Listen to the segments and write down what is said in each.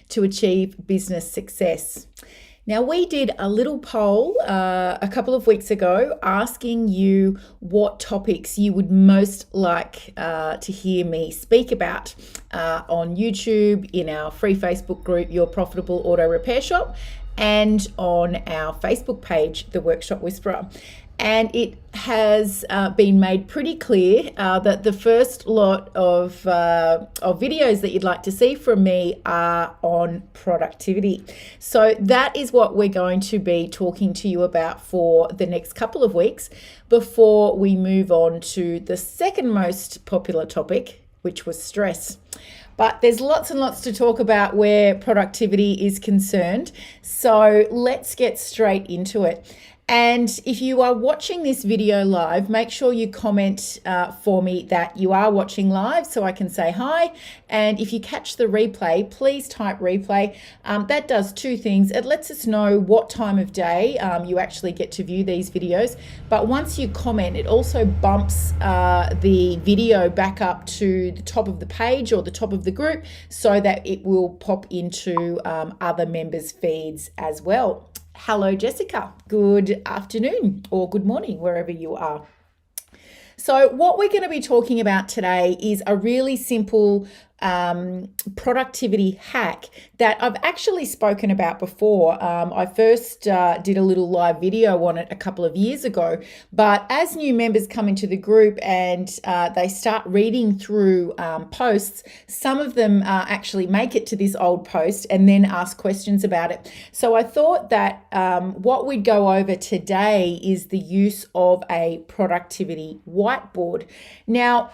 to achieve business success. Now, we did a little poll a couple of weeks ago asking you what topics you would most like to hear me speak about on YouTube, in our free Facebook group, Your Profitable Auto Repair Shop, and on our Facebook page, The Workshop Whisperer. And it has been made pretty clear that the first lot of videos that you'd like to see from me are on productivity. So that is what we're going to be talking to you about for the next couple of weeks before we move on to the second most popular topic, which was stress. But there's lots and lots to talk about where productivity is concerned. So let's get straight into it. And if you are watching this video live, make sure you comment for me that you are watching live so I can say hi. And if you catch the replay, please type replay. That does two things. It lets us know what time of day you actually get to view these videos. But once you comment, it also bumps the video back up to the top of the page or the top of the group so that it will pop into other members' feeds as well. Hello, Jessica. Good afternoon or good morning, wherever you are. So what we're going to be talking about today is a really simple productivity hack that I've actually spoken about before. I first did a little live video on it a couple of years ago, but as new members come into the group and they start reading through posts, some of them actually make it to this old post and then ask questions about it. So I thought that what we'd go over today is the use of a productivity whiteboard. Now,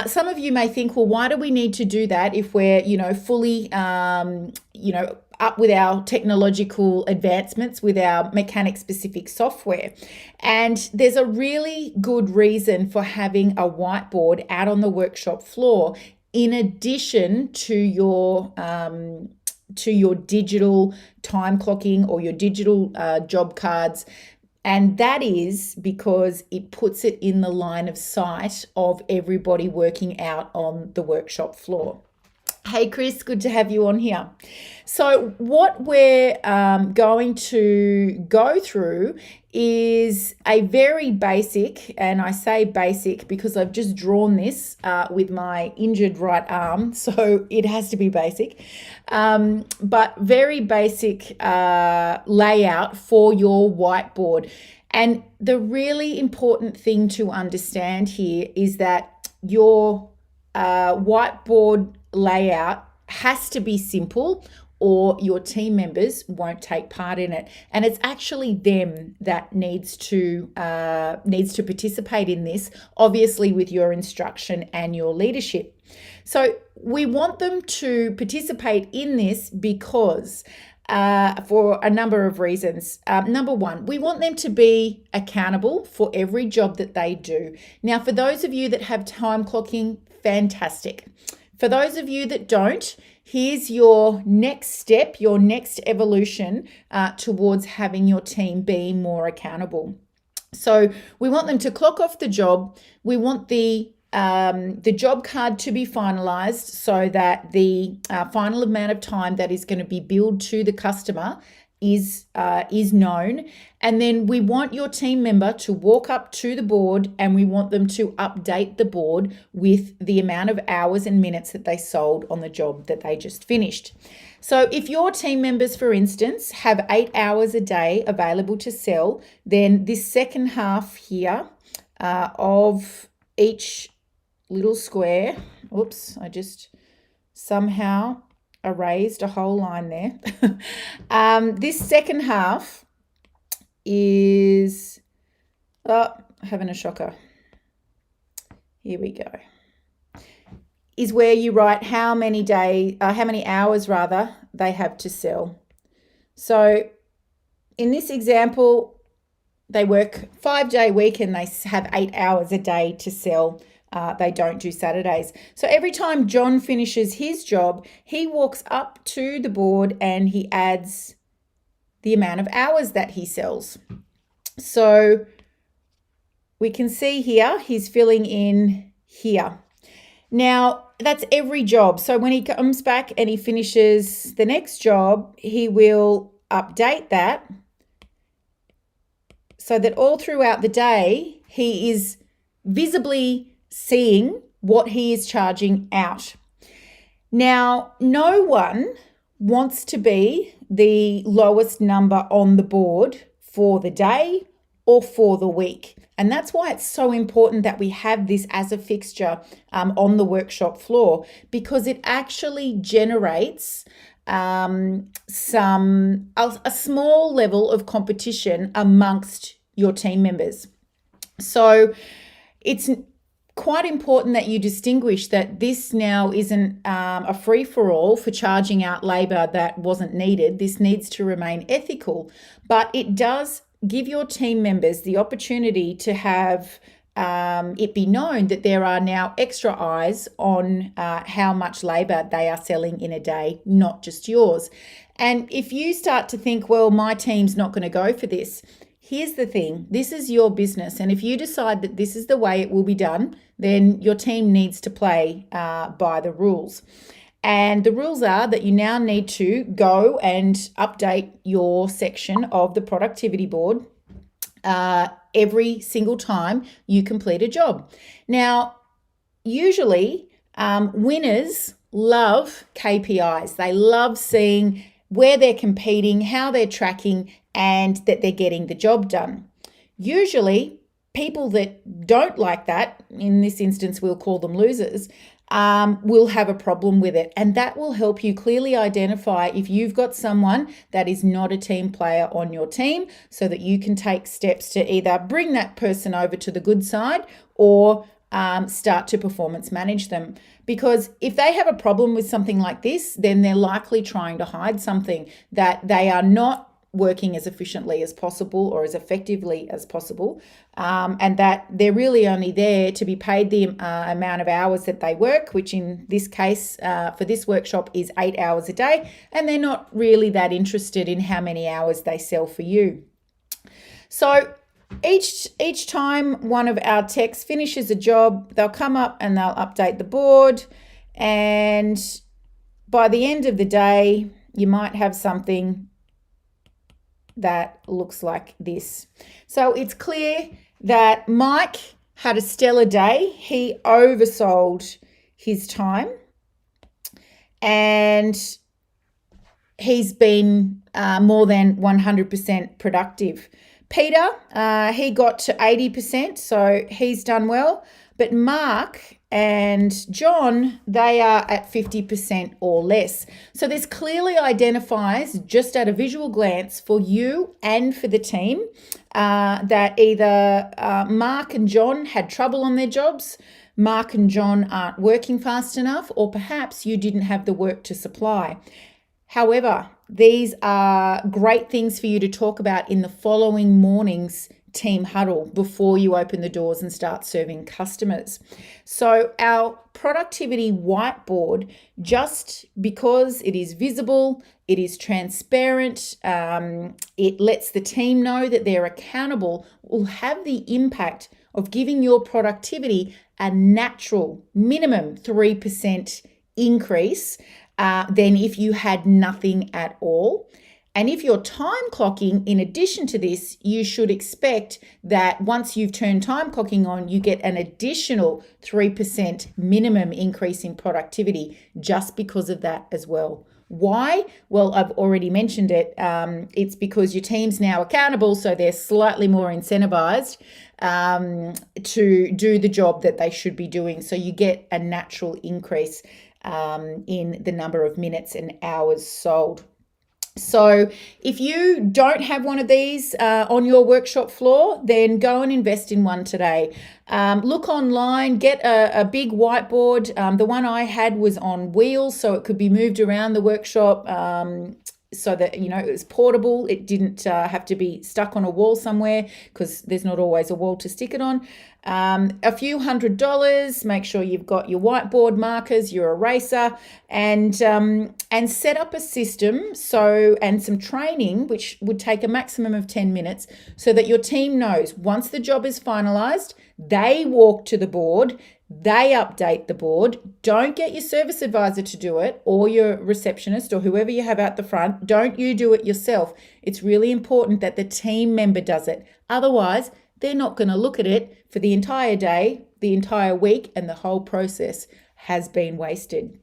some of you may think, well, why do we need to do that if we're, fully, up with our technological advancements with our mechanic-specific software? And there's a really good reason for having a whiteboard out on the workshop floor in addition to your digital time clocking or your digital job cards. And that is because it puts it in the line of sight of everybody working out on the workshop floor. Hey, Chris, good to have you on here. So what we're going to go through is a very basic, and I say basic because I've just drawn this with my injured right arm, so it has to be basic, but very basic layout for your whiteboard. And the really important thing to understand here is that your whiteboard layout has to be simple or your team members won't take part in it. And it's actually them that needs to participate in this, obviously with your instruction and your leadership. So we want them to participate in this because for a number of reasons. Number one, we want them to be accountable for every job that they do. Now, for those of you that have time clocking, fantastic. For those of you that don't, here's your next step, your next evolution towards having your team being more accountable. So we want them to clock off the job. We want the job card to be finalized so that the final amount of time that is going to be billed to the customer is known. And then we want your team member to walk up to the board and we want them to update the board with the amount of hours and minutes that they sold on the job that they just finished. So if your team members, for instance, have 8 hours a day available to sell, then this second half here of each little square, oops, I just somehow erased a whole line there. This second half is, having a shocker. Here we go. Is where you write how many hours they have to sell. So in this example, they work 5-day week and they have 8 hours a day to sell. They don't do Saturdays. So every time John finishes his job, he walks up to the board and he adds the amount of hours that he sells. So we can see here, he's filling in here. Now, that's every job. So when he comes back and he finishes the next job, he will update that so that all throughout the day, he is visibly seeing what he is charging out. Now, no one wants to be the lowest number on the board for the day or for the week. And that's why it's so important that we have this as a fixture on the workshop floor, because it actually generates a small level of competition amongst your team members. So it's quite important that you distinguish that this now isn't a free-for-all for charging out labour that wasn't needed. This needs to remain ethical, but it does give your team members the opportunity to have it be known that there are now extra eyes on how much labour they are selling in a day, not just yours. And if you start to think, well, my team's not going to go for this, here's the thing, this is your business. And if you decide that this is the way it will be done, then your team needs to play by the rules. And the rules are that you now need to go and update your section of the productivity board every single time you complete a job. Now, usually winners love KPIs. They love seeing where they're competing, how they're tracking, and that they're getting the job done. Usually, people that don't like that, in this instance, we'll call them losers, will have a problem with it. And that will help you clearly identify if you've got someone that is not a team player on your team, so that you can take steps to either bring that person over to the good side or start to performance manage them. Because if they have a problem with something like this, then they're likely trying to hide something, that they are not working as efficiently as possible or as effectively as possible, and that they're really only there to be paid the amount of hours that they work, which in this case for this workshop is 8 hours a day, and they're not really that interested in how many hours they sell for you. So each time one of our techs finishes a job, they'll come up and they'll update the board, and by the end of the day, you might have something that looks like this. So it's clear that Mike had a stellar day. He oversold his time and he's been more than 100% productive. Peter, he got to 80%, so he's done well. But Mark and John, they are at 50% or less. So this clearly identifies, just at a visual glance, for you and for the team, that either Mark and John had trouble on their jobs, Mark and John aren't working fast enough, or perhaps you didn't have the work to supply. However, these are great things for you to talk about in the following morning's team huddle before you open the doors and start serving customers. So our productivity whiteboard, just because it is visible, it is transparent, it lets the team know that they're accountable, will have the impact of giving your productivity a natural minimum 3% increase than if you had nothing at all. And if you're time clocking, in addition to this, you should expect that once you've turned time clocking on, you get an additional 3% minimum increase in productivity just because of that as well. Why? Well, I've already mentioned it. It's because your team's now accountable, so they're slightly more incentivized to do the job that they should be doing. So you get a natural increase in the number of minutes and hours sold. So if you don't have one of these on your workshop floor, then go and invest in one today. Look online, get a big whiteboard. The one I had was on wheels, so it could be moved around the workshop so that, you know, it was portable. It didn't have to be stuck on a wall somewhere, because there's not always a wall to stick it on. A few $100. Make sure you've got your whiteboard markers, your eraser, and set up a system and some training, which would take a maximum of 10 minutes, so that your team knows once the job is finalized, they walk to the board, They update the board. Don't get your service advisor to do it, or your receptionist, or whoever you have out the front. Don't you do it yourself. It's really important that the team member does it. Otherwise, they're not going to look at it for the entire day, the entire week, and the whole process has been wasted.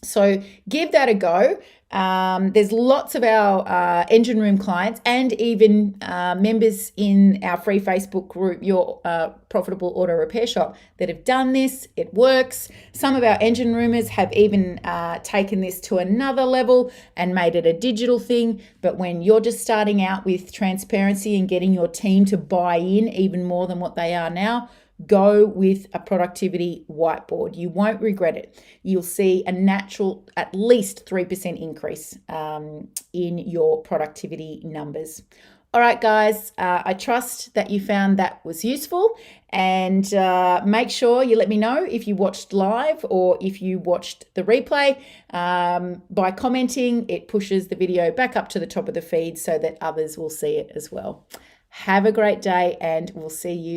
So give that a go. There's lots of our engine room clients and even members in our free Facebook group, Your Profitable Auto Repair Shop, that have done this. It works. Some of our engine roomers have even taken this to another level and made it a digital thing. But when you're just starting out with transparency and getting your team to buy in even more than what they are now, go with a productivity whiteboard. You won't regret it. You'll see a natural at least 3% increase in your productivity numbers. All right, guys, I trust that you found that was useful, and make sure you let me know if you watched live or if you watched the replay. By commenting, it pushes the video back up to the top of the feed so that others will see it as well. Have a great day, and we'll see you